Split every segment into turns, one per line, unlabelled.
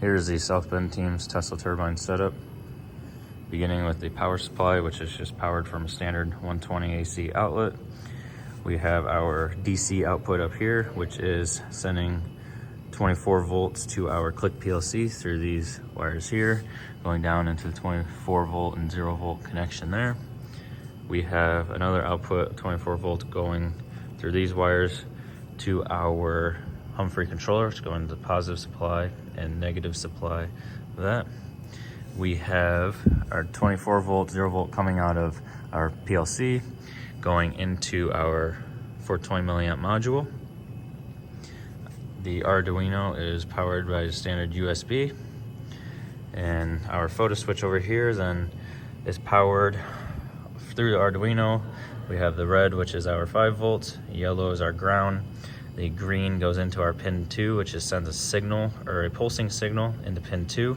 Here's the South Bend team's Tesla turbine setup, beginning with the power supply, which is just powered from a standard 120 AC outlet. We have our DC output up here, which is sending 24 volts to our Click PLC through these wires here, going down into the 24 volt and 0 volt connection there. We have another output, 24 volt, going through these wires to our Humphrey controller, which go into the positive supply and negative supply of that. We have our 24 volt, 0 volt coming out of our PLC, going into our 420 milliamp module. The Arduino is powered by standard USB, and our photo switch over here then is powered through the Arduino. We have the red, which is our 5 volts, yellow is our ground, the green goes into our pin 2, which sends a signal or a pulsing signal into pin 2.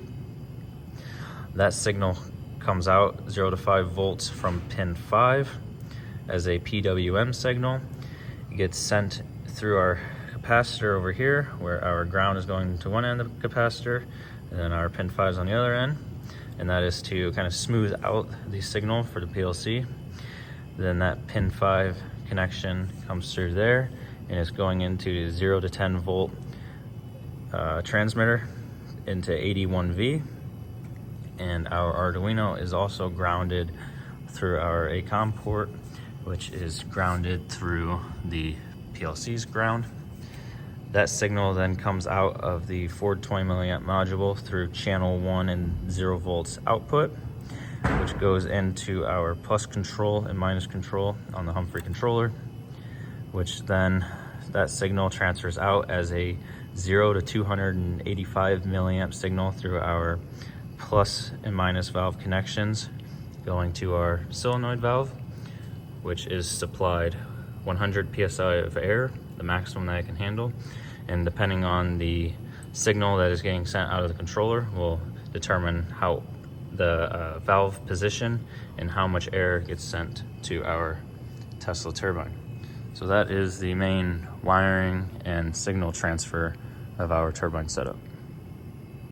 That signal comes out 0 to 5 volts from pin 5 as a PWM signal. It gets sent through our capacitor over here, where our ground is going to one end of the capacitor, and then our pin 5 is on the other end, and that is to kind of smooth out the signal for the PLC. Then that pin 5 connection comes through there, and it's going into the 0 to 10 volt transmitter into 81V. And our Arduino is also grounded through our ACOM port, which is grounded through the PLC's ground. That signal then comes out of the 420 milliamp module through channel 1 and 0 volts output, which goes into our plus control and minus control on the Humphrey controller, which then that signal transfers out as a 0 to 285 milliamp signal through our plus and minus valve connections, going to our solenoid valve, which is supplied 100 psi of air, the maximum that it can handle, and depending on the signal that is getting sent out of the controller will determine how the valve position and how much air gets sent to our Tesla turbine. So that is the main wiring and signal transfer of our turbine setup.